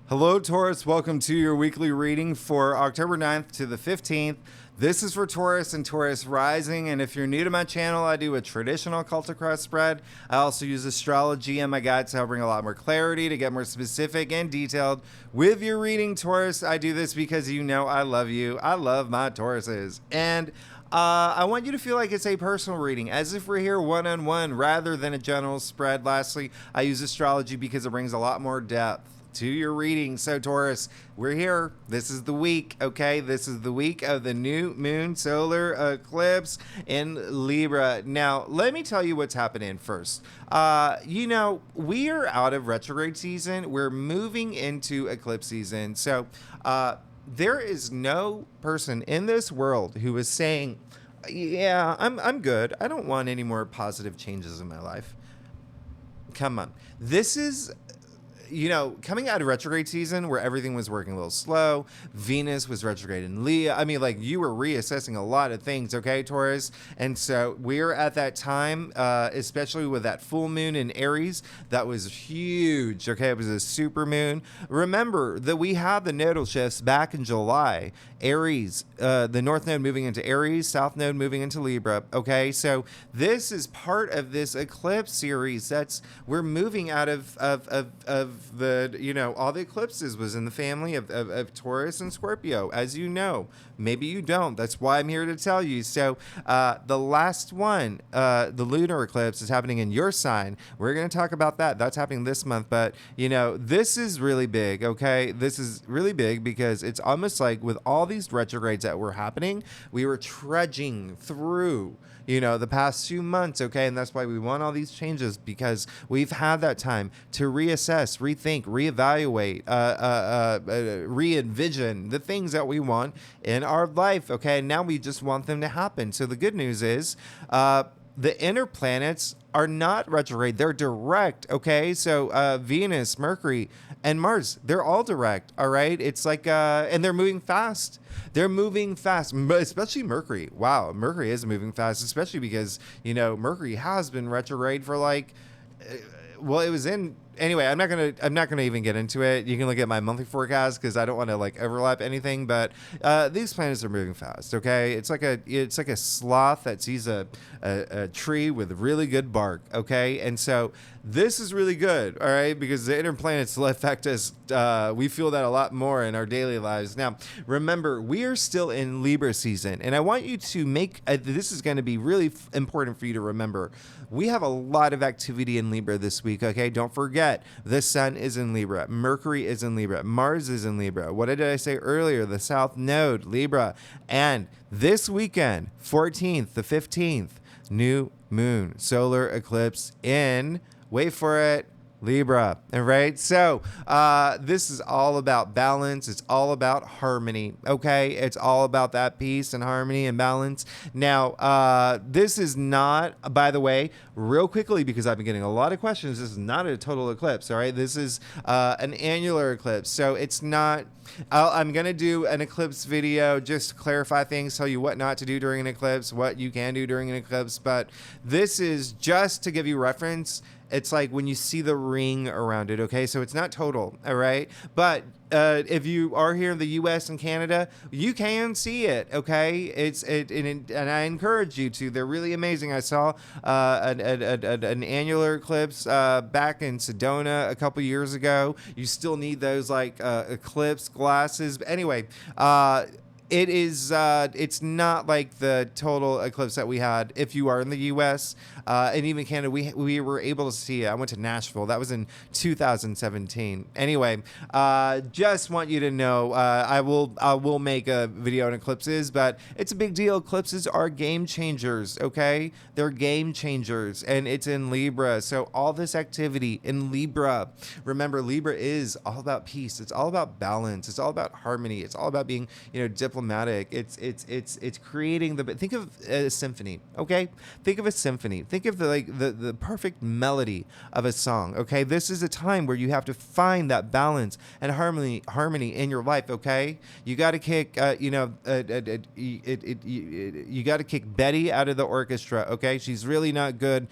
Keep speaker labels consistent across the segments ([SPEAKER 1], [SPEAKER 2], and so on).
[SPEAKER 1] Hello, Taurus. Welcome to your weekly reading for October 9th to the 15th. This is for Taurus and Taurus rising. And if you're new to my channel, I do a traditional cult across spread. I also use astrology and my guides to help bring a lot more clarity, to get more specific and detailed with your reading, Taurus. I do this because you know I love you. I love my Tauruses. And I want you to feel like it's a personal reading, as if we're here one-on-one rather than a general spread. Lastly, I use astrology because it brings a lot more depth to your reading. So Taurus, we're here. This is the week, okay? This is the week of the new moon solar eclipse in Libra. Now, let me tell you what's happening first. We are out of retrograde season. We're moving into eclipse season. So there is no person in this world who is saying, yeah, I'm good. I don't want any more positive changes in my life. Come on. This is, coming out of retrograde season where everything was working a little slow. Venus was retrograde in Leo. I mean, like, you were reassessing a lot of things, okay, Taurus? And so we're at that time, especially with that full moon in Aries. That was huge, okay? It was a super moon. Remember that we had the nodal shifts back in July. Aries, the North Node moving into Aries, South Node moving into Libra, okay? So this is part of this eclipse series. We're moving out of the, all the eclipses was in the family of Taurus and Scorpio, as you know. Maybe you don't. That's why I'm here to tell you. So the last one, the lunar eclipse, is happening in your sign. We're going to talk about that. That's happening this month. But, this is really big, okay? This is really big because it's almost like with all these retrogrades that were happening, we were trudging through the past few months, okay? And that's why we want all these changes, because we've had that time to reassess, rethink, reevaluate, re-envision the things that we want in our life, okay? And now we just want them to happen. So the good news is the inner planets are not retrograde. They're direct, okay? So Venus, Mercury, and Mars, they're all direct, all right? It's like, and they're moving fast. They're moving fast, especially Mercury. Wow, Mercury is moving fast, especially because, Mercury has been retrograde for like, it was in, anyway, I'm not gonna even get into it. You can look at my monthly forecast because I don't want to like overlap anything, but these planets are moving fast, okay? It's like a sloth that sees a tree with really good bark, okay? And so this is really good, all right, because the inner planets will affect us. We feel that a lot more in our daily lives. Now, remember, we are still in Libra season, and I want you to make this is going to be really important for you to remember. We have a lot of activity in Libra this week, okay? Don't forget, the Sun is in Libra, Mercury is in Libra, Mars is in Libra. What did I say earlier? The South Node, Libra. And this weekend, 14th to 15th, new moon solar eclipse in, wait for it, Libra. All right. So this is all about balance. It's all about harmony. Okay. It's all about that peace and harmony and balance. Now, this is not, by the way, real quickly, because I've been getting a lot of questions, this is not a total eclipse. All right. This is an annular eclipse. So it's not, I'm going to do an eclipse video just to clarify things, tell you what not to do during an eclipse, what you can do during an eclipse. But this is just to give you reference. It's like when you see the ring around it, okay? So it's not total, all right? But if you are here in the U.S. and Canada, you can see it, okay? And I encourage you to. They're really amazing. I saw an annular eclipse back in Sedona a couple years ago. You still need those like eclipse glasses. But anyway, it is. It's not like the total eclipse that we had. If you are in the U.S. And even Canada, we were able to see it. I went to Nashville. That was in 2017. Anyway, just want you to know, I will make a video on eclipses, but it's a big deal. Eclipses are game changers. Okay, they're game changers, and it's in Libra. So all this activity in Libra. Remember, Libra is all about peace. It's all about balance. It's all about harmony. It's all about being, diplomatic diplomatic. It's creating think of a symphony, okay? Think of a symphony. Think of the perfect melody of a song, okay? This is a time where you have to find that balance and harmony in your life, okay? You got to kick you got to kick Betty out of the orchestra, okay? She's really not good.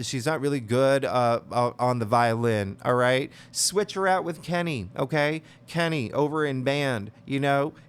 [SPEAKER 1] She's not really good on the violin, all right? Switch her out with Kenny, okay? Kenny over in band,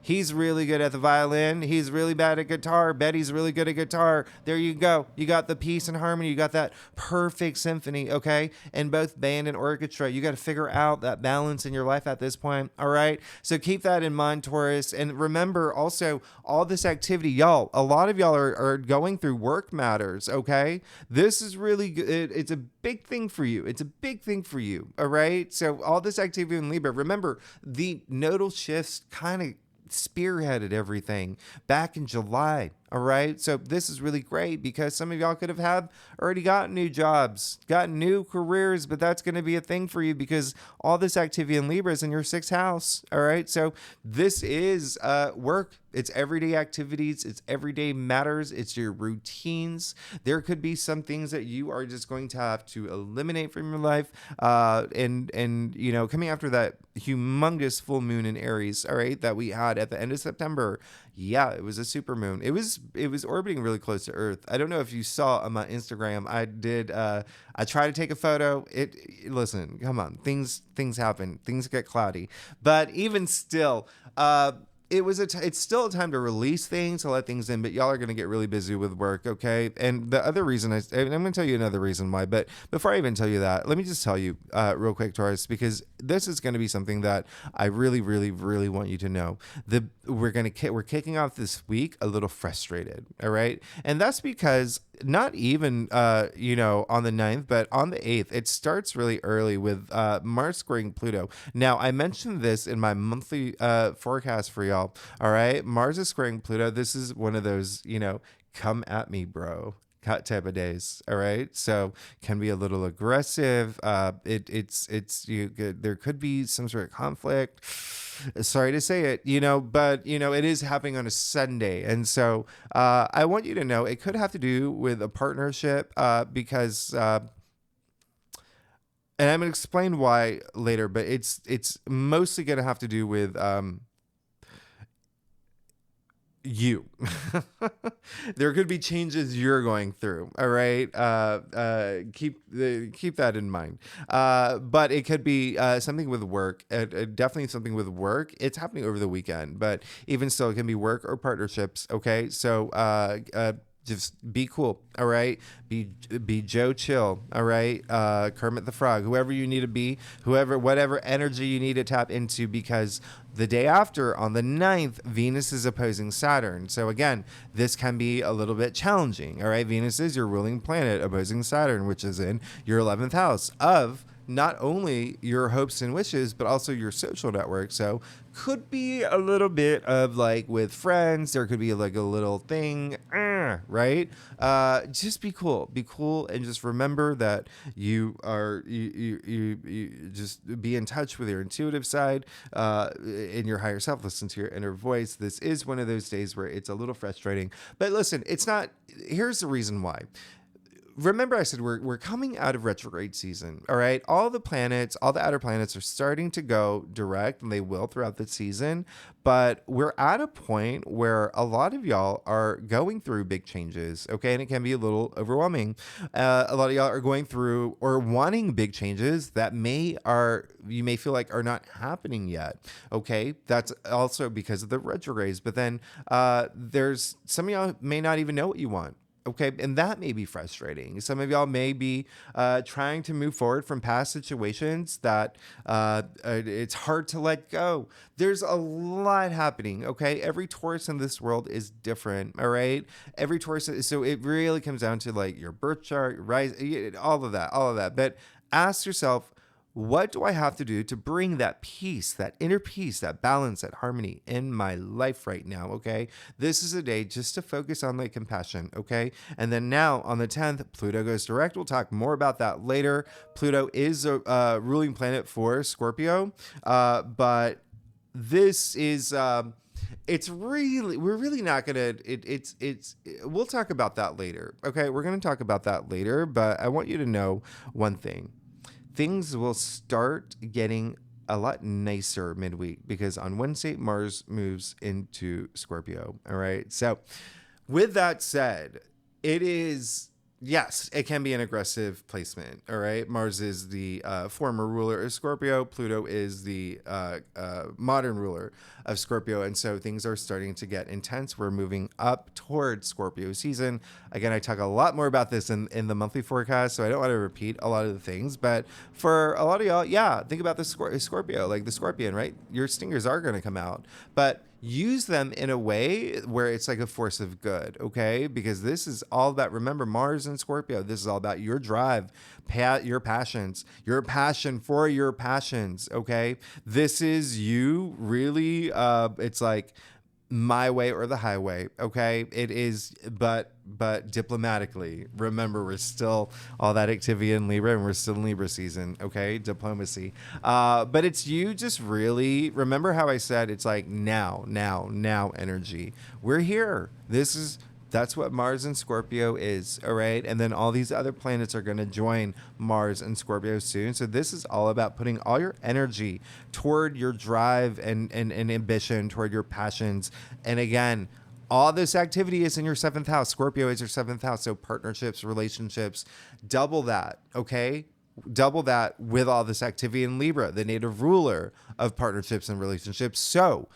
[SPEAKER 1] he's really good at the violin. He's really bad at guitar. Betty's really good at guitar. There you go. You got the peace and harmony. You got that perfect symphony, okay? In both band and orchestra. You got to figure out that balance in your life at this point, all right? So keep that in mind, Taurus. And remember also all this activity, y'all, a lot of y'all are going through work matters, okay? This is really good. It's a big thing for you. It's a big thing for you, all right? So all this activity in Libra, remember, the nodal shifts kind of spearheaded everything back in July. All right. So this is really great because some of y'all could have already gotten new jobs, gotten new careers, but that's going to be a thing for you because all this activity in Libra is in your 6th house. All right. So this is work. It's everyday activities. It's everyday matters. It's your routines. There could be some things that you are just going to have to eliminate from your life. And coming after that humongous full moon in Aries, all right, that we had at the end of September. Yeah, it was a super moon. It was orbiting really close to Earth. I don't know if you saw on my Instagram. I tried to take a photo. Listen, come on. Things happen. Things get cloudy. But even still, it's still a time to release things, to let things in, but y'all are going to get really busy with work, okay? And the other reason, I'm going to tell you another reason why, but before I even tell you that, let me just tell you real quick, Taurus, because this is going to be something that I really, really, really want you to know. We're kicking off this week a little frustrated, all right? And that's because not even, on the 9th, but on the 8th, it starts really early with Mars squaring Pluto. Now, I mentioned this in my monthly forecast for y'all. All right. Mars is squaring Pluto. This is one of those, come at me, bro, type of days. All right. So can be a little aggressive. There could be some sort of conflict. Sorry to say it, but it is happening on a Sunday. And so I want you to know it could have to do with a partnership because and I'm going to explain why later, but it's mostly going to have to do with you. There could be changes you're going through. All right. Keep that in mind. But it could be something with work. Definitely something with work. It's happening over the weekend, but even still, it can be work or partnerships. Okay. So just be cool. All right. Be Joe Chill. All right. Kermit the Frog, whoever you need to be, whatever energy you need to tap into, because the day after, on the 9th, Venus is opposing Saturn. So again, this can be a little bit challenging. All right. Venus is your ruling planet opposing Saturn, which is in your 11th house of not only your hopes and wishes, but also your social network. So could be a little bit of with friends, there could be a little thing, right? Just be cool, and just remember that you just be in touch with your intuitive side, in your higher self. Listen to your inner voice. This is one of those days where it's a little frustrating, but listen, it's not. Here's the reason why. Remember I said we're coming out of retrograde season, all right? All the outer planets are starting to go direct, and they will throughout the season, but we're at a point where a lot of y'all are going through big changes, okay? And it can be a little overwhelming. A lot of y'all are going through or wanting big changes that you may feel like are not happening yet, okay? That's also because of the retrogrades, but then there's some of y'all may not even know what you want. Okay, and that may be frustrating. Some of y'all may be trying to move forward from past situations that it's hard to let go. There's a lot happening, okay? Every Taurus in this world is different, all right? Every Taurus, so it really comes down to your birth chart, all of that. But ask yourself, what do I have to do to bring that peace, that inner peace, that balance, that harmony in my life right now, okay? This is a day just to focus on compassion, okay? And then now on the 10th, Pluto goes direct. We'll talk more about that later. Pluto is a ruling planet for Scorpio, but this is we're really not gonna we'll talk about that later. Okay, we're gonna talk about that later, but I want you to know one thing. Things will start getting a lot nicer midweek because on Wednesday Mars moves into Scorpio. All right. So with that said, it is, yes, it can be an aggressive placement. All right. Mars is the former ruler of Scorpio. Pluto is the modern ruler of Scorpio. And so things are starting to get intense. We're moving up towards Scorpio season. Again, I talk a lot more about this in the monthly forecast, so I don't want to repeat a lot of the things. But for a lot of y'all, yeah, think about the Scorpio, like the scorpion, right? Your stingers are going to come out. But use them in a way where it's like a force of good, okay? Because this is all about, remember, Mars and Scorpio, this is all about your drive, your passions, your passion for your passions, okay? This is you really, it's like my way or the highway, okay? It is, but diplomatically. Remember, we're still all that activity in Libra, and we're still in Libra season, okay? Diplomacy. But it's you just really, remember how I said it's like now energy. We're here. That's what Mars and Scorpio is, all right? And then all these other planets are going to join Mars and Scorpio soon. So this is all about putting all your energy toward your drive and ambition, toward your passions. And again, all this activity is in your 7th house. Scorpio is your 7th house. So partnerships, relationships, double that, okay? Double that with all this activity in Libra, the native ruler of partnerships and relationships. So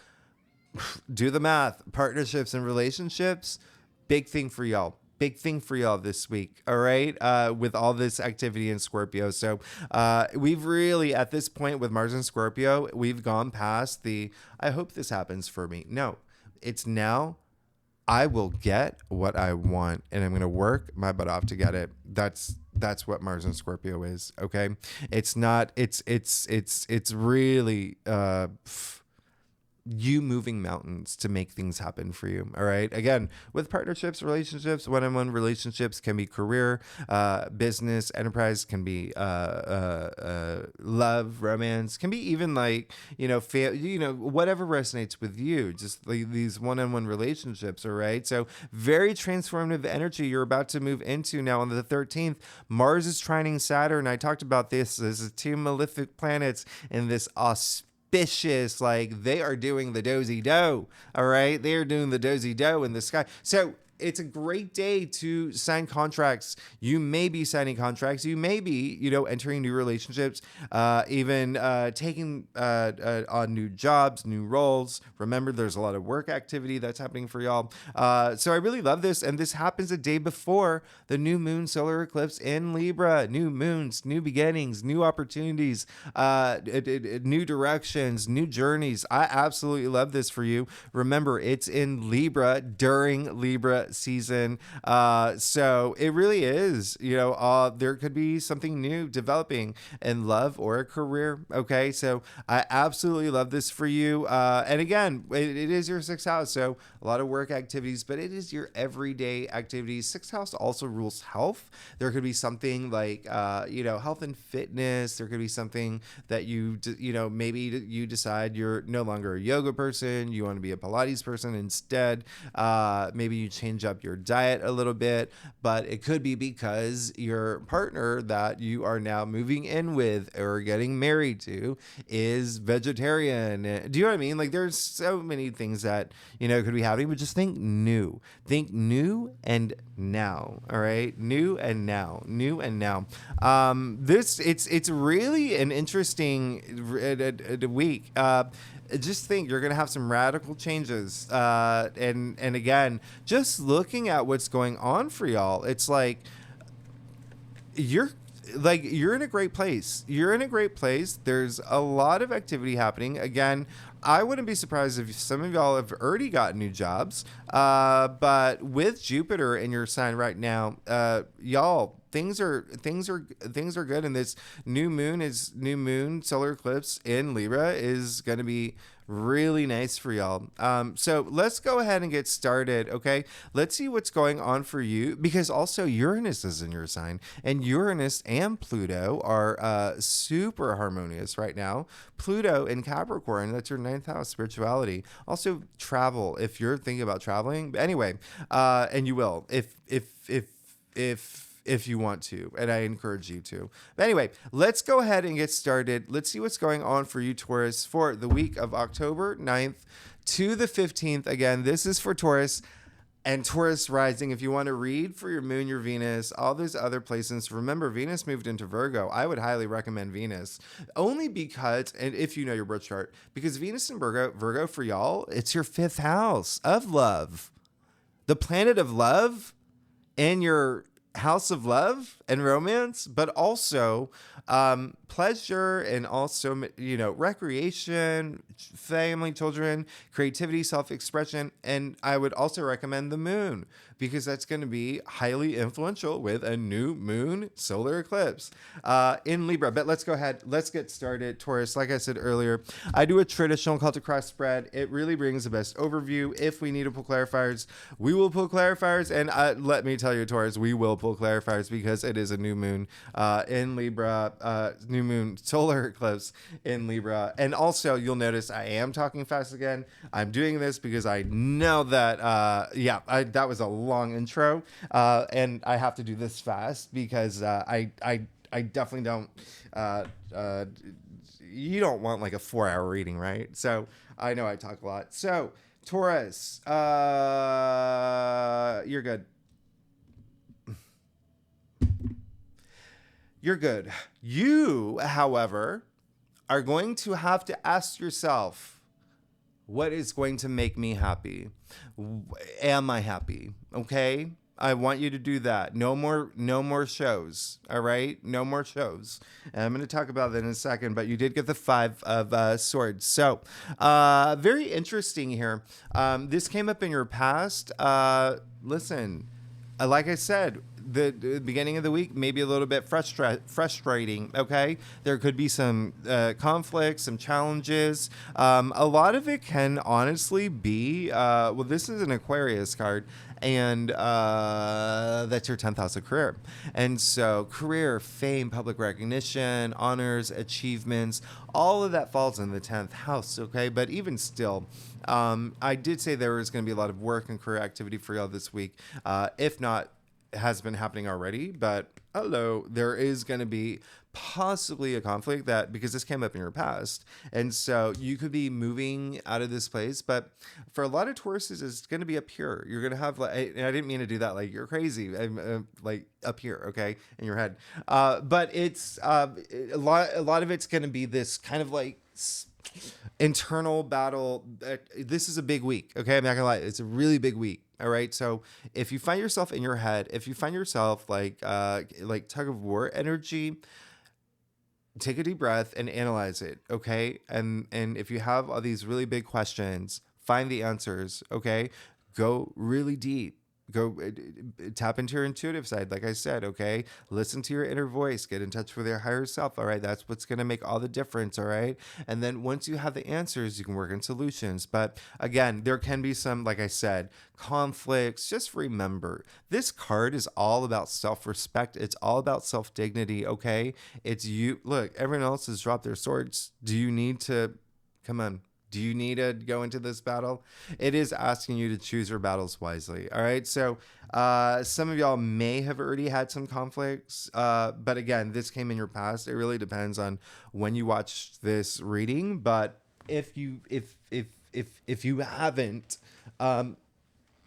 [SPEAKER 1] do the math. Partnerships and relationships, big thing for y'all. Big thing for y'all this week, all right? With all this activity in Scorpio. So we've really, at this point with Mars and Scorpio, we've gone past the, I hope this happens for me. No, it's now, I will get what I want, and I'm going to work my butt off to get it. That's what Mars and Scorpio is, okay? It's not, it's really, you moving mountains to make things happen for you. All right. Again, with partnerships, relationships, one-on-one relationships can be career, business, enterprise, can be love, romance, can be even like, whatever resonates with you, just like these one-on-one relationships. All right. So very transformative energy you're about to move into now on the 13th. Mars is trining Saturn. I talked about this. This is 2 malefic planets in this auspicious, like they are doing the dozy do, all right? They are doing the dozy do in the sky. So it's a great day to sign contracts. You may be signing contracts. You may be, entering new relationships, even taking on new jobs, new roles. Remember, there's a lot of work activity that's happening for y'all. So I really love this. And this happens a day before the new moon solar eclipse in Libra. New moons, new beginnings, new opportunities, new directions, new journeys. I absolutely love this for you. Remember, it's in Libra during Libra season. So it really is, there could be something new developing in love or a career. Okay. So I absolutely love this for you. And again, it is your 6th house. So a lot of work activities, but it is your everyday activities. 6th house also rules health. There could be something like, health and fitness. There could be something that maybe you decide you're no longer a yoga person. You want to be a Pilates person instead. Maybe you change up your diet a little bit, but it could be because your partner that you are now moving in with or getting married to is vegetarian. Do you know what I mean? Like there's so many things that, could be happening, but just think new and now. All right. New and now. It's really an interesting week. Just think you're going to have some radical changes. And again, just looking at what's going on for y'all, it's like you're in a great place. There's a lot of activity happening. Again, I wouldn't be surprised if some of y'all have already got new jobs. But with Jupiter in your sign right now, y'all, things are good. And this new moon solar eclipse in Libra is going to be Really nice for y'all. So let's go ahead and get started, okay? Let's see what's going on for you, because also Uranus is in your sign, and Uranus and Pluto are super harmonious right now. Pluto in Capricorn, that's your ninth house, spirituality. Also travel, if you're thinking about traveling. But anyway, and you will, if you want to, and I encourage you to. But anyway, let's go ahead and get started. Let's see what's going on for you, Taurus, for the week of October 9th to the 15th. Again, this is for Taurus and Taurus rising. If you want to read for your moon, your Venus, all those other places, remember Venus moved into Virgo. I would highly recommend Venus, only because, and if you know your birth chart, because Venus in Virgo for y'all, it's your fifth house of love, the planet of love, and your house of love and romance, but also pleasure, and also, you know, recreation, family, children, creativity, self-expression. And I would also recommend the moon, because that's going to be highly influential with a new moon solar eclipse in Libra. But let's go ahead. Let's get started. Taurus, like I said earlier, I do a traditional call to cross spread. It really brings the best overview. If we need to pull clarifiers, we will pull clarifiers. And let me tell you, Taurus, we will pull clarifiers, because it is a new moon in Libra, new moon solar eclipse in Libra. And also, you'll notice I am talking fast again. I'm doing this because I know that, that was a long intro, and I have to do this fast, because I definitely don't. You don't want like a 4-hour reading, right? So I know I talk a lot. So Taurus, you're good. You're good. You, however, are going to have to ask yourself, what is going to make me happy? Am I happy? Okay. I want you to do that. No more shows. All right. No more shows. And I'm going to talk about that in a second, but you did get the 5 of Swords. So, very interesting here. This came up in your past. Listen, like I said, the beginning of the week maybe a little bit frustrating. Okay, there could be some conflicts, some challenges. A lot of it can honestly be well, this is an Aquarius card, and that's your 10th house of career. And so career, fame, public recognition, honors, achievements, all of that falls in the 10th house. Okay, but even still, I did say there was going to be a lot of work and career activity for y'all this week, if not has been happening already. But hello, there is going to be possibly a conflict, that because this came up in your past, and so you could be moving out of this place. But for a lot of Tauruses, it's going to be up here. You're going to have, like, and I didn't mean to do that, like you're crazy. I'm like up here, okay, in your head. But it's a lot of it's going to be this kind of like internal battle. This is a big week, okay? I'm not gonna lie, it's a really big week. All right, so if you find yourself in your head, if you find yourself like tug of war energy, take a deep breath and analyze it, okay? And if you have all these really big questions, find the answers, okay? Go really deep. Go tap into your intuitive side, like I said, okay? Listen to your inner voice. Get in touch with your higher self, all right? That's what's going to make all the difference, all right? And then once you have the answers, you can work on solutions. But again, there can be some, like I said, conflicts. Just remember, this card is all about self-respect. It's all about self-dignity, okay? It's you. Look, everyone else has dropped their swords. Do you need to, come on, do you need to go into this battle? It is asking you to choose your battles wisely. All right. So some of y'all may have already had some conflicts. But again, this came in your past. It really depends on when you watch this reading. But if you haven't,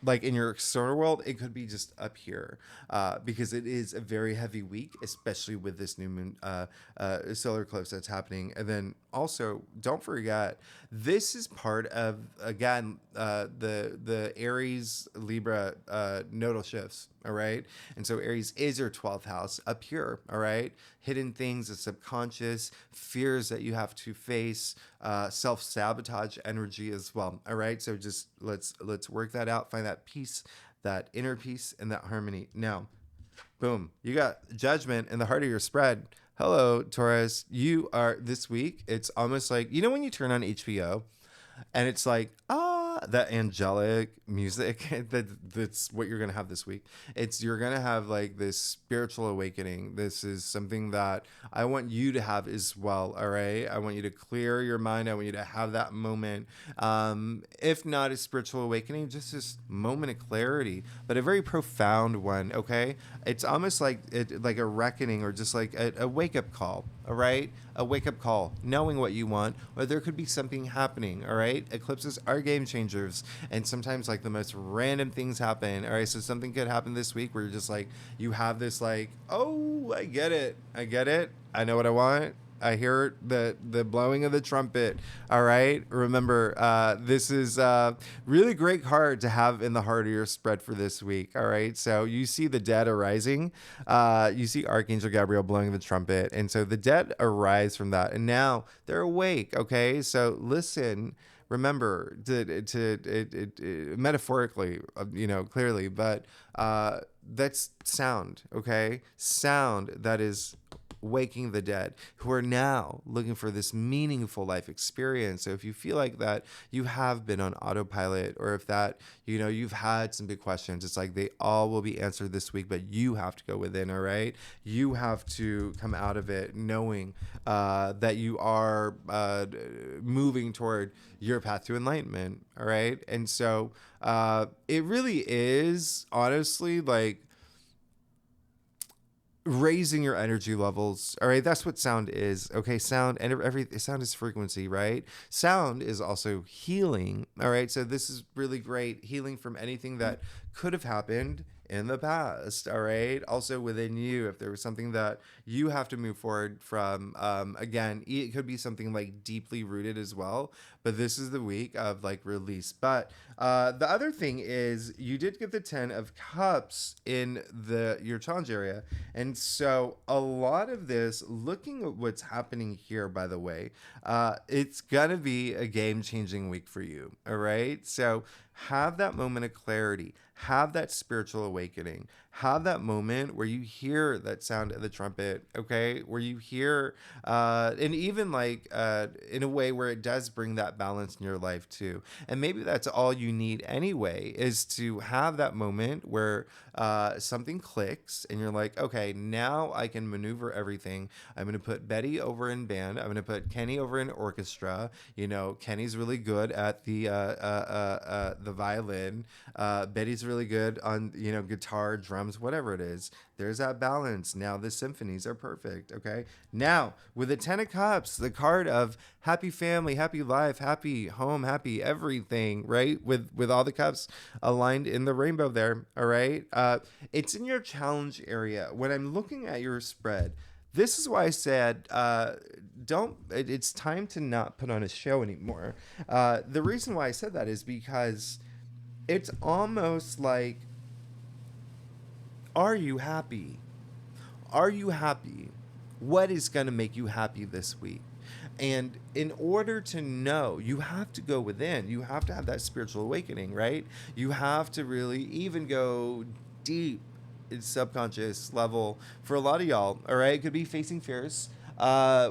[SPEAKER 1] like in your external world, it could be just up here, because it is a very heavy week, especially with this new moon solar eclipse that's happening. And then also, don't forget, this is part of, again, the Aries Libra nodal shifts. All right. And so Aries is your 12th house up here. All right. Hidden things, the subconscious, fears that you have to face, self-sabotage energy as well. All right. So just let's work that out. Find that peace, that inner peace, and that harmony. Now, boom, you got Judgment in the heart of your spread. Hello, Taurus. You are, this week, it's almost like, you know, when you turn on HBO And it's like, that angelic music. That's what you're gonna have this week. You're gonna have like this spiritual awakening. This is something that I want you to have as well. All right, I want you to clear your mind. I want you to have that moment. If not a spiritual awakening, just this moment of clarity, but a very profound one. Okay, it's almost like a reckoning, or just like a wake up call. All right, a wake up call, knowing what you want, or there could be something happening. All right, eclipses are game changers, and sometimes like the most random things happen. All right, so something could happen this week where you're just like, you have this like, oh, I get it, I know what I want. I hear the blowing of the trumpet. All right. Remember, this is a really great card to have in the heart of your spread for this week. All right. So you see the dead arising. You see Archangel Gabriel blowing the trumpet, and so the dead arise from that, and now they're awake. Okay. So listen. Remember metaphorically, clearly, but that's sound. Okay, sound that is waking the dead, who are now looking for this meaningful life experience. So if you feel like that you have been on autopilot, or if that, you've had some big questions, it's like they all will be answered this week, but you have to go within. All right, you have to come out of it knowing that you are moving toward your path to enlightenment. All right, and so it really is honestly like raising your energy levels. All right, that's what sound is. Okay, sound, and every sound is frequency, right? Sound is also healing. All right, so this is really great, healing from anything that could have happened in the past. All right, also within you, if there was something that you have to move forward from, again, it could be something like deeply rooted as well, but this is the week of like release. But the other thing is, you did get the 10 of Cups in your challenge area, and so a lot of this, looking at what's happening here, by the way, it's gonna be a game-changing week for you. All right, so have that moment of clarity, have that spiritual awakening, have that moment where you hear that sound of the trumpet, okay, where you hear and even like in a way where it does bring that balance in your life too. And maybe that's all you need anyway, is to have that moment where something clicks and you're like, okay, now I can maneuver everything. I'm going to put Betty over in band, I'm going to put Kenny over in orchestra. Kenny's really good at the violin, Betty's really good on guitar, drums, whatever it is. There's that balance. Now the symphonies are perfect. Okay, now with the 10 of Cups, the card of happy family, happy life, happy home, happy everything, right? With all the cups aligned in the rainbow there. All right, it's in your challenge area. When I'm looking at your spread, this is why I said it's time to not put on a show anymore. The reason why I said that is because it's almost like, are you happy? Are you happy? What is going to make you happy this week? And in order to know, you have to go within. You have to have that spiritual awakening, right? You have to really even go deep in subconscious level for a lot of y'all. All right, it could be facing fears,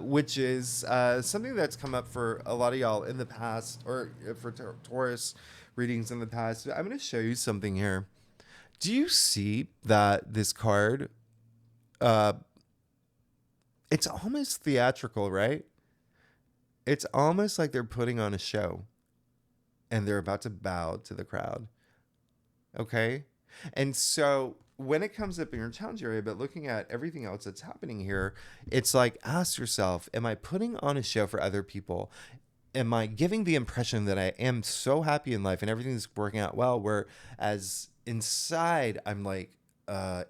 [SPEAKER 1] which is something that's come up for a lot of y'all in the past, or for Taurus readings in the past. I'm going to show you something here. Do you see that this card? It's almost theatrical, right? It's almost like they're putting on a show and they're about to bow to the crowd. Okay? And so when it comes up in your challenge area, but looking at everything else that's happening here, it's like, ask yourself, am I putting on a show for other people? Am I giving the impression that I am so happy in life and everything's working out well, whereas inside I'm like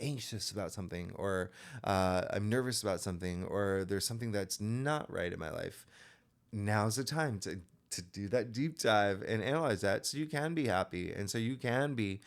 [SPEAKER 1] anxious about something, or I'm nervous about something, or there's something that's not right in my life? Now's the time to do that deep dive and analyze that, so you can be happy, and so you can be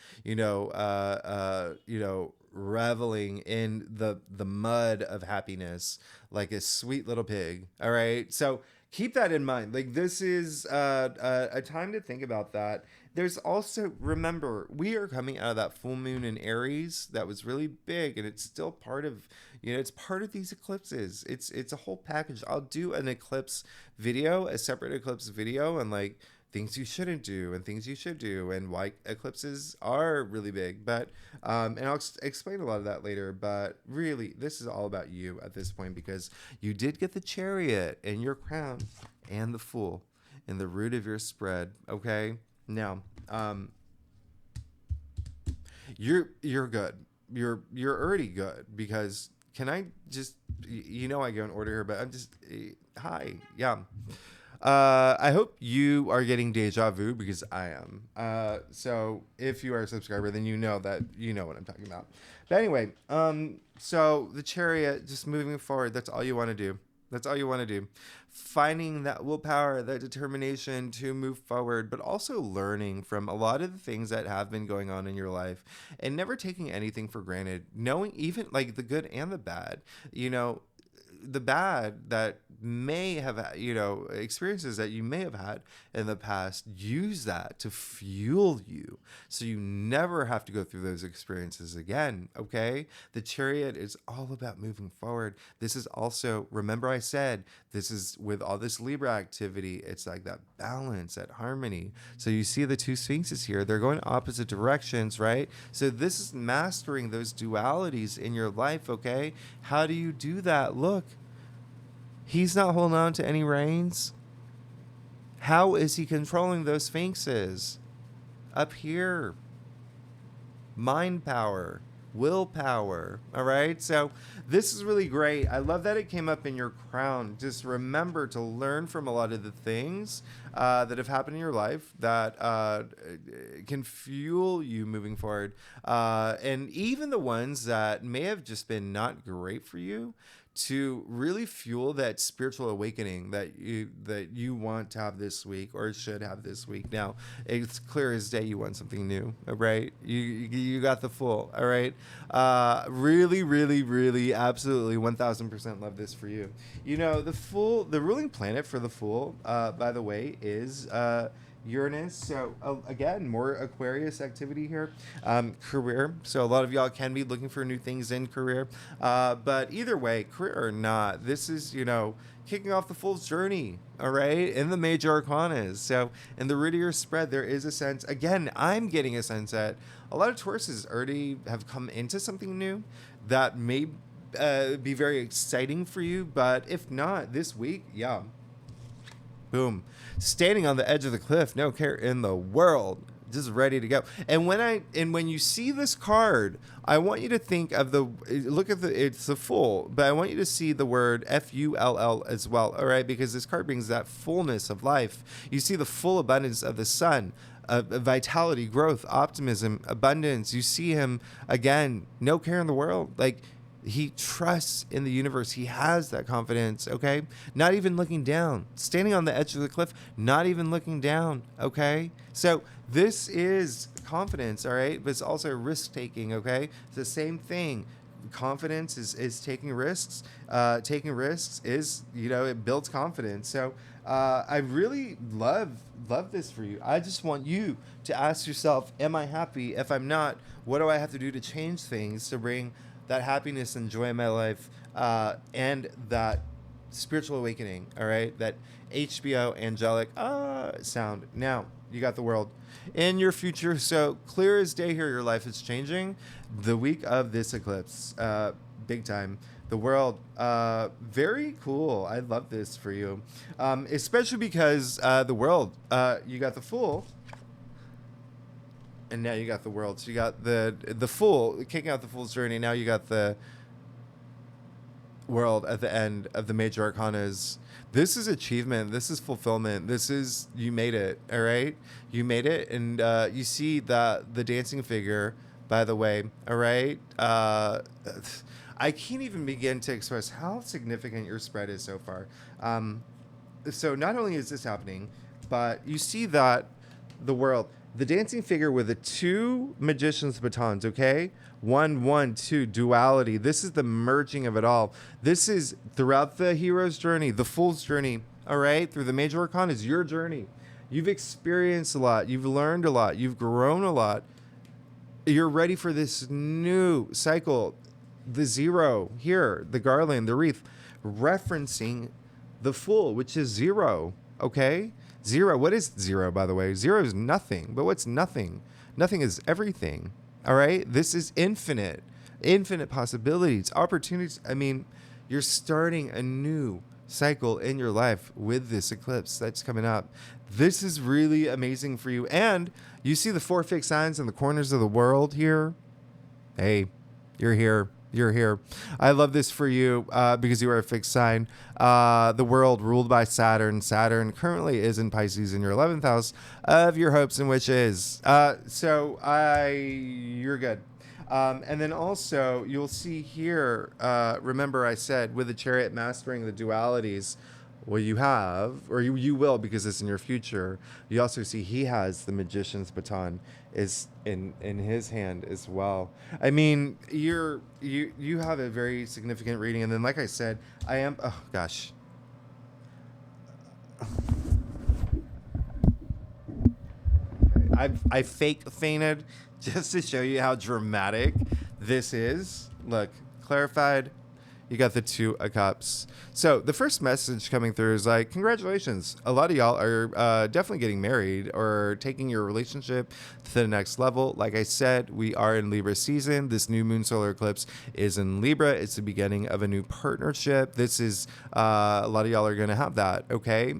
[SPEAKER 1] reveling in the mud of happiness like a sweet little pig. All right, so keep that in mind. Like, this is a time to think about that. There's also, remember, we are coming out of that full moon in Aries that was really big, and it's still part of, it's part of these eclipses. It's a whole package. I'll do an eclipse video, a separate eclipse video, and like things you shouldn't do and things you should do, and why eclipses are really big. But and I'll explain a lot of that later. But really, this is all about you at this point, because you did get the Chariot in your crown and the Fool in the root of your spread. Okay, now you're good. You're already good, because can I just, I go in order here, but I'm just hi, yeah. I hope you are getting deja vu, because I am. So if you are a subscriber, then you know what I'm talking about. But anyway, so the Chariot, just moving forward, that's all you want to do. That's all you want to do. Finding that willpower, that determination to move forward, but also learning from a lot of the things that have been going on in your life, and never taking anything for granted, knowing even like the good and the bad. The bad that may have, experiences that you may have had in the past, use that to fuel you, so you never have to go through those experiences again. Okay, the Chariot is all about moving forward. This is also, remember I said, this is with all this Libra activity, it's like that balance, that harmony. So you see the two sphinxes here, they're going opposite directions, right? So this is mastering those dualities in your life. Okay, how do you do that? Look, he's not holding on to any reins. How is he controlling those sphinxes? Up here. Mind power. Willpower. All right? So this is really great. I love that it came up in your crown. Just remember to learn from a lot of the things that have happened in your life that can fuel you moving forward. And even the ones that may have just been not great for you, to really fuel that spiritual awakening that you want to have this week, or should have this week. Now, it's clear as day you want something new, right? You got the Fool, all right? Really, really, really, absolutely, 1000% love this for you. The Fool, the ruling planet for the Fool, by the way, is Uranus. So again, more Aquarius activity here. Career. So a lot of y'all can be looking for new things in career. But either way, career or not, this is, kicking off the Fool's journey, all right, in the major arcanas. So in the root of your spread, there is a sense, again, I'm getting a sense that a lot of Tauruses already have come into something new that may be very exciting for you. But if not, this week, yeah. Boom. Standing on the edge of the cliff, no care in the world, just ready to go. And when you see this card, I want you to think of it's the Fool, but I want you to see the word Full as well, all right? Because this card brings that fullness of life. You see the full abundance of the sun, vitality, growth, optimism, abundance. You see him, again, no care in the world. Like, he trusts in the universe. He has that confidence, okay? Not even looking down. Standing on the edge of the cliff, not even looking down, okay? So this is confidence, all right? But it's also risk-taking, okay? It's the same thing. Confidence is taking risks. Taking risks is, it builds confidence. So I really love this for you. I just want you to ask yourself, am I happy? If I'm not, what do I have to do to change things to bring that happiness and joy in my life, and that spiritual awakening, all right? That HBO angelic sound. Now, you got the World in your future. So clear as day here, your life is changing the week of this eclipse, big time. The World, very cool. I love this for you, especially because the World, you got the Fool, and now you got the World. So you got the Fool, kicking out the Fool's journey. Now you got the World at the end of the major arcanas. This is achievement. This is fulfillment. This is, you made it. All right, you made it, and you see the dancing figure. By the way, all right. I can't even begin to express how significant your spread is so far. So not only is this happening, but you see that the World, the dancing figure with the two magician's batons, okay? 1, 1, 2, duality. This is the merging of it all. This is throughout the hero's journey, the Fool's journey, all right? Through the major arcana is your journey. You've experienced a lot. You've learned a lot. You've grown a lot. You're ready for this new cycle. The zero here, the garland, the wreath, referencing the Fool, which is zero, okay? Zero. What is zero, by the way? Zero is nothing. But what's nothing? Nothing is everything. All right? This is infinite. Infinite possibilities, opportunities. I mean, you're starting a new cycle in your life with this eclipse that's coming up. This is really amazing for you. And you see the 4 fixed signs in the corners of the world here. Hey, you're here. You're here. I love this for you because you are a fixed sign. The world ruled by Saturn. Saturn currently is in Pisces in your 11th house of your hopes and wishes. You're good. And then also you'll see here, remember I said with the Chariot mastering the dualities, well, you have, or you will because it's in your future. You also see he has the Magician's baton is in his hand as well. I mean, you have a very significant reading. And then, like I said, oh gosh. I fake fainted just to show you how dramatic this is. Look, clarified. You got the 2 of Cups. So the first message coming through is like, congratulations. A lot of y'all are definitely getting married or taking your relationship to the next level. Like I said, we are in Libra season. This new moon solar eclipse is in Libra. It's the beginning of a new partnership. This is, a lot of y'all are going to have that. Okay.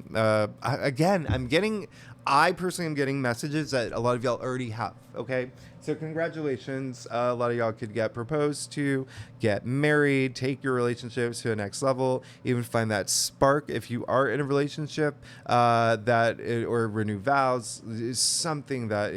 [SPEAKER 1] I personally am getting messages that a lot of y'all already have. Okay. So congratulations. A lot of y'all could get proposed to, get married, take your relationships to a next level, even find that spark if you are in a relationship, or renew vows is something that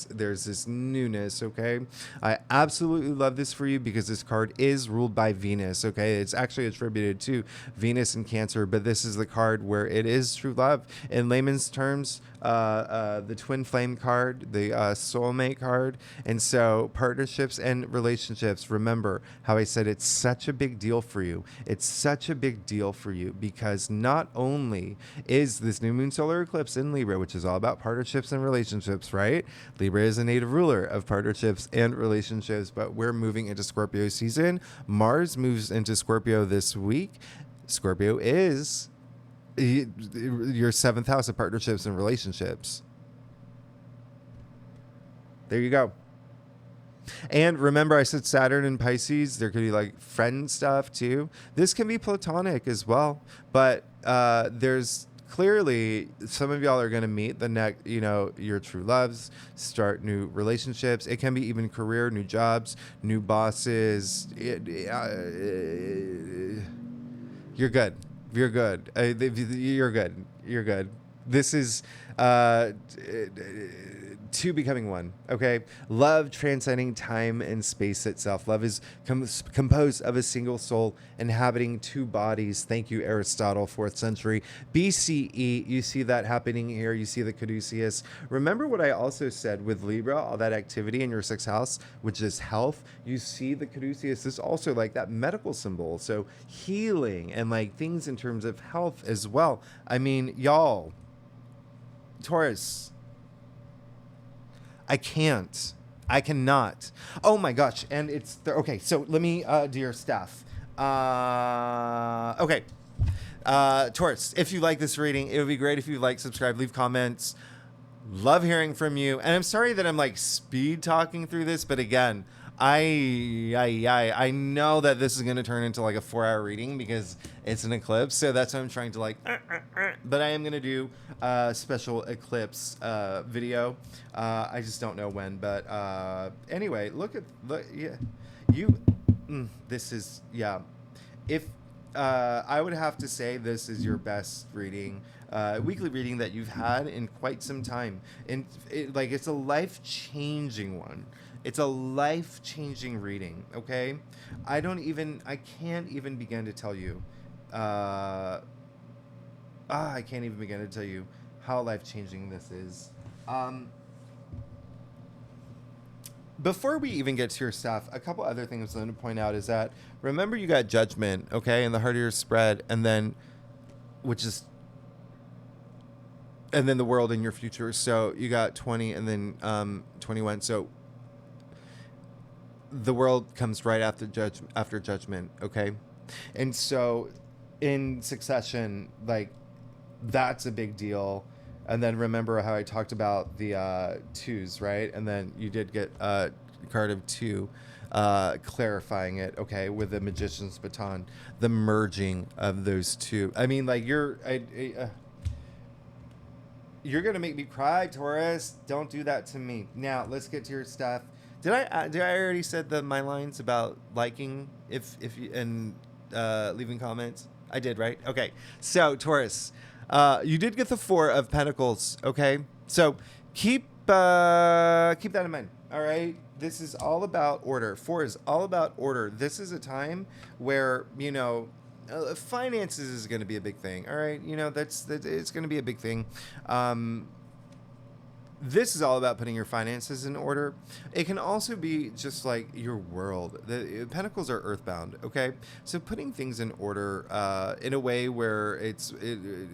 [SPEAKER 1] there's this newness. Okay. I absolutely love this for you because this card is ruled by Venus. Okay. It's actually attributed to Venus and Cancer, but this is the card where it is true love in layman's terms. The twin flame card, the soulmate card. And so partnerships and relationships, remember how I said it's such a big deal for you. It's such a big deal for you because not only is this new moon solar eclipse in Libra, which is all about partnerships and relationships, right? Libra is a native ruler of partnerships and relationships, but we're moving into Scorpio season. Mars moves into Scorpio this week. Scorpio is your 7th house of partnerships and relationships. There you go. And remember I said Saturn and Pisces, there could be like friend stuff too. This can be platonic as well, but there's clearly some of y'all are going to meet your true loves, start new relationships. It can be even career, new jobs, new bosses. You're good. You're good. You're good. You're good. This is 2 becoming 1. Okay. Love transcending time and space itself. Love is composed of a single soul inhabiting 2 bodies. Thank you, Aristotle, 4th century BCE. You see that happening here. You see the caduceus. Remember what I also said with Libra, all that activity in your 6th house, which is health. You see the caduceus is also like that medical symbol. So healing and like things in terms of health as well. I mean, y'all, Taurus, I cannot. Oh my gosh. And it's okay. So let me do your staff. Okay. Taurus, if you like this reading, it would be great if you like, subscribe, leave comments. Love hearing from you. And I'm sorry that I'm like speed talking through this, but again, I know that this is going to turn into like a 4-hour reading because it's an eclipse. So that's why I'm trying to but I am going to do a special eclipse video. I just don't know when, but anyway, this is, if I would have to say this is your best reading, weekly reading that you've had in quite some time. And it's a life-changing one. It's a life-changing reading, okay? I can't even begin to tell you. I can't even begin to tell you how life-changing this is. Before we even get to your stuff, a couple other things I want to point out is that, remember you got Judgment, okay, in the heart of your spread, and then the world in your future. So you got 20 and then 21. So the world comes right after Judgment, okay? And so in succession, like, that's a big deal. And then remember how I talked about the twos, right? And then you did get a card of two, clarifying it, okay, with the magician's baton, the merging of those two. I mean, like you're gonna make me cry, Taurus. Don't do that to me. Now let's get to your stuff. Did I already said my lines about liking if you and leaving comments? I did, right? Okay. So Taurus, you did get the Four of Pentacles. Okay. So keep that in mind. All right. This is all about order. Four is all about order. This is a time where finances is going to be a big thing. All right, that it's going to be a big thing. Um, this is all about putting your finances in order. It can also be just like your world. The pentacles are earthbound, okay? So putting things in order in a way where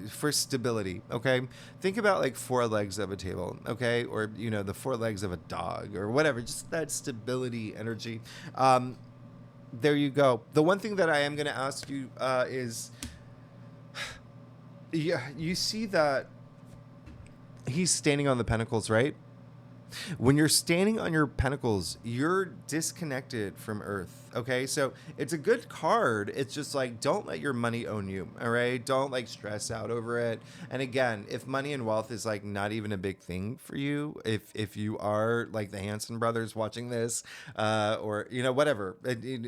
[SPEAKER 1] for stability, okay? Think about like four legs of a table, okay? Or, the four legs of a dog or whatever, just that stability energy. There you go. The one thing that I am going to ask you is, yeah, you see that he's standing on the pentacles, right? When you're standing on your pentacles, you're disconnected from earth. Okay. So it's a good card. It's just like, don't let your money own you. All right. Don't like stress out over it. And again, if money and wealth is like not even a big thing for you, if you are like the Hanson brothers watching this, or, whatever,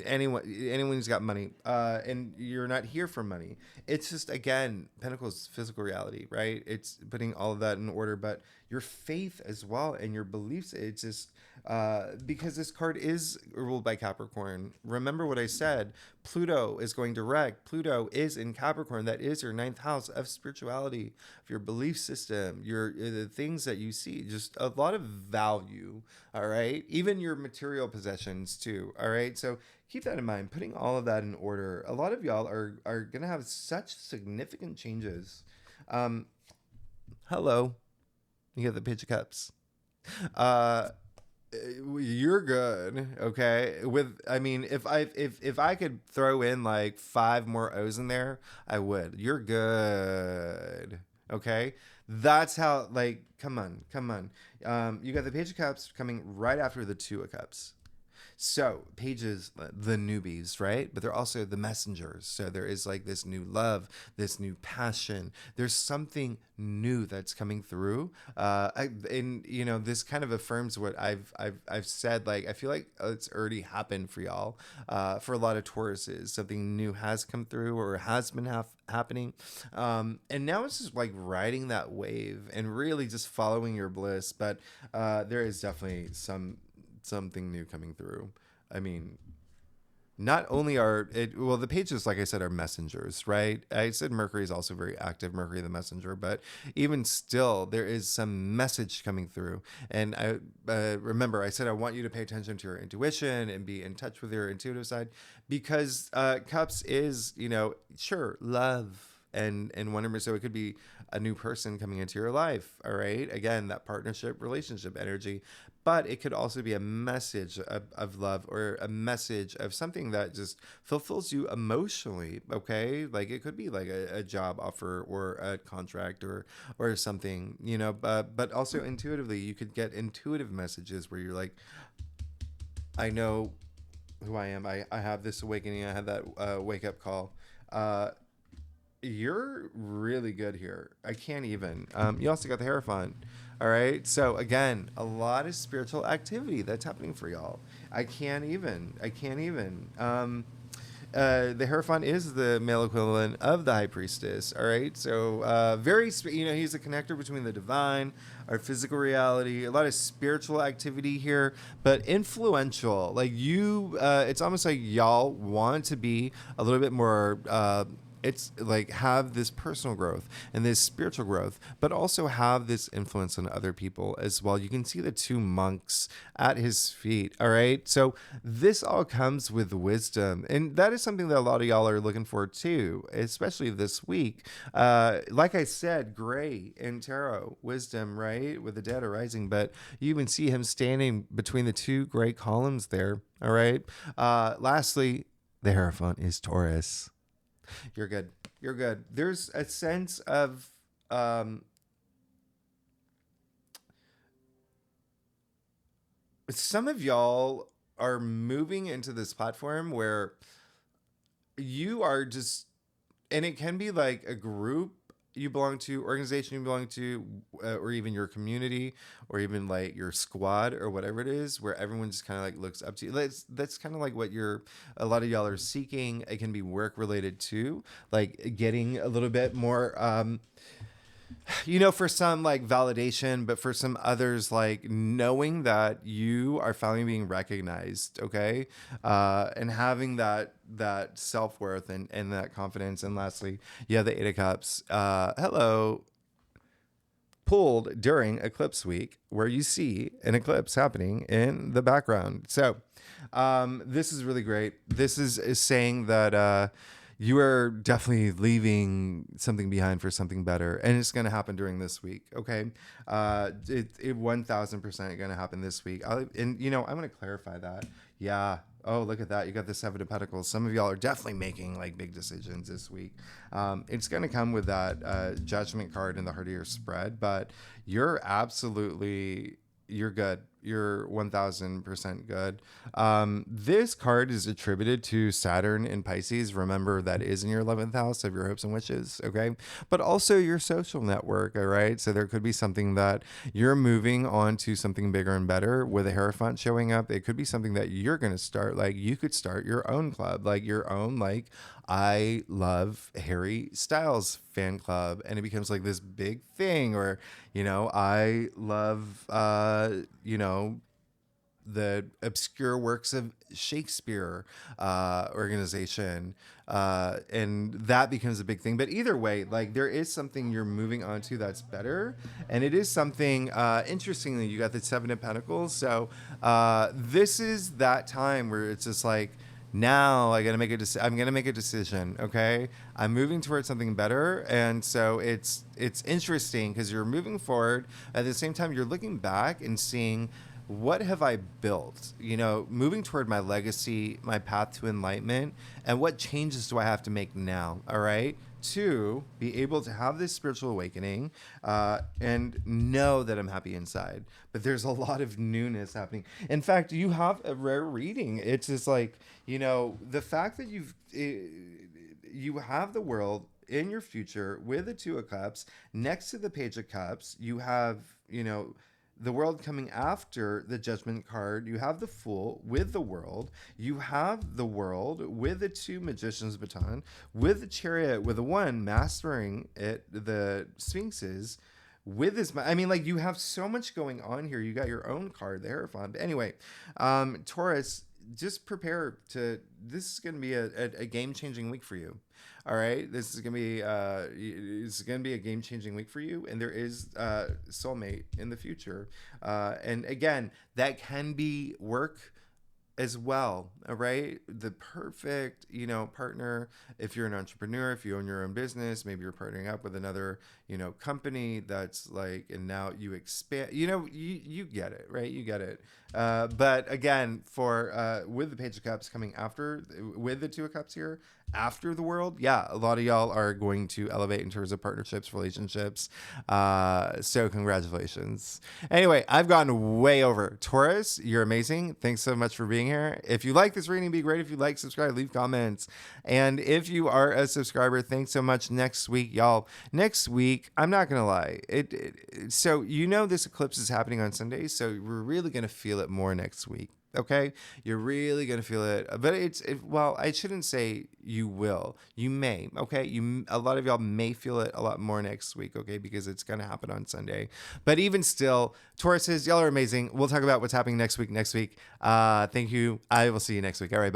[SPEAKER 1] anyone who's got money, and you're not here for money, it's just, again, pentacles, physical reality, right? It's putting all of that in order, but your faith as well and your beliefs. It's just because this card is ruled by Capricorn. Remember what I said. Pluto is going direct. Pluto is in Capricorn. That is your ninth house of spirituality, of your belief system, the things that you see. Just a lot of value. All right, even your material possessions too. All right, so keep that in mind. Putting all of that in order. A lot of y'all are gonna have such significant changes. Hello. You get the Page of Cups. Uh, you're good, okay. If I could throw in like five more O's in there, I would. You're good, okay. That's how. Like, come on. You got the Page of Cups coming right after the Two of Cups. So pages, the newbies, right? But they're also the messengers. So there is like this new love, this new passion. There's something new that's coming through, and this kind of affirms what I've said. Like, I feel like it's already happened for y'all. For a lot of Tauruses, something new has come through or has been happening, and now it's just like riding that wave and really just following your bliss. But there is definitely something new coming through. I mean, not only the pages, like I said, are messengers, right? I said Mercury is also very active, Mercury the messenger, but even still, there is some message coming through. And I remember I said I want you to pay attention to your intuition and be in touch with your intuitive side, because Cups is, sure, love and wonderment. So it could be a new person coming into your life. All right. Again, that partnership, relationship energy, but it could also be a message of love or a message of something that just fulfills you emotionally. Okay. Like it could be like a job offer or a contract or something, but also intuitively, you could get intuitive messages where you're like, I know who I am. I have this awakening. I have that wake up call. You're really good here. I can't even. You also got the Hierophant. All right. So again, a lot of spiritual activity that's happening for y'all. I can't even. The Hierophant is the male equivalent of the High Priestess. All right. So he's a connector between the divine, our physical reality, a lot of spiritual activity here, but influential. Like it's almost like y'all want to be a little bit more. It's like have this personal growth and this spiritual growth, but also have this influence on other people as well. You can see the two monks at his feet. All right. So this all comes with wisdom. And that is something that a lot of y'all are looking for too, especially this week. Like I said, gray in tarot, wisdom, right? With the dead arising, but you even see him standing between the two gray columns there. All right. Lastly, the Hierophant is Taurus. You're good. There's a sense of some of y'all are moving into this platform where you are just, and it can be like a group you belong to, organization you belong to, or even your community, or even like your squad or whatever it is, where everyone just kind of like looks up to you. That's kind of like what a lot of y'all are seeking. It can be work related too, like getting a little bit more, for some like validation, but for some others, like knowing that you are finally being recognized, okay, and having that self-worth and that confidence. And lastly, you have the Eight of Cups. Hello, pulled during eclipse week, where you see an eclipse happening in the background. So this is really great. This is saying that you are definitely leaving something behind for something better, and it's going to happen during this week. Okay, it 1000% going to happen this week. I'm going to clarify that. Yeah. Oh, look at that. You got the Seven of Pentacles. Some of y'all are definitely making like big decisions this week. It's going to come with that Judgment card in the heart of your spread, but you're good. You're 1000% good. This card is attributed to Saturn in Pisces. Remember, that is in your 11th house of your hopes and wishes. Okay. But also your social network. All right. So there could be something that you're moving on to something bigger and better with a Hierophant showing up. It could be something that you're going to start. Like you could start your own club, like your own, like I love Harry Styles fan club, and it becomes like this big thing. Or, I love, the obscure works of Shakespeare organization, and that becomes a big thing. But either way, like there is something you're moving on to that's better, and it is something interestingly, you got the Seven of Pentacles. So this is that time where it's just like, now I'm gonna make a decision. Okay, I'm moving towards something better, and so it's interesting because you're moving forward. At the same time, you're looking back and seeing, what have I built? Moving toward my legacy, my path to enlightenment, and what changes do I have to make now? All right, to be able to have this spiritual awakening and know that I'm happy inside. But there's a lot of newness happening. In fact, you have a rare reading. It's just like, the fact that you have the world in your future with the Two of Cups next to the Page of Cups. You have, the world coming after the Judgment card. You have the Fool with the world. You have the world with the two Magician's baton, with the Chariot, with the one mastering it, the Sphinxes, with this. I mean, like, you have so much going on here. You got your own card, the Hierophant. But anyway, Taurus, just prepare to, this is going to be a game-changing week for you. All right, this is gonna be a game-changing week for you, and there is soulmate in the future, and again, that can be work as well. All right, the perfect partner. If you're an entrepreneur, if you own your own business, maybe you're partnering up with another company that's like, and now you expand. You get it, right? You get it. But again, for with the Page of Cups coming after, with the Two of Cups here after the world, yeah, a lot of y'all are going to elevate in terms of partnerships, relationships. So congratulations. Anyway, I've gone way over. Taurus, you're amazing. Thanks so much for being here. If you like this reading, it'd be great if you like, subscribe, leave comments. And if you are a subscriber, thanks so much. Next week, y'all. Next week, I'm not gonna lie. So this eclipse is happening on Sunday, so we're really gonna feel it more next week. Okay, you're really gonna feel it, but well, I shouldn't say you will. You may. Okay, a lot of y'all may feel it a lot more next week. Okay, because it's gonna happen on Sunday. But even still, Tauruses, y'all are amazing. We'll talk about what's happening next week. Thank you. I will see you next week. All right. Bye.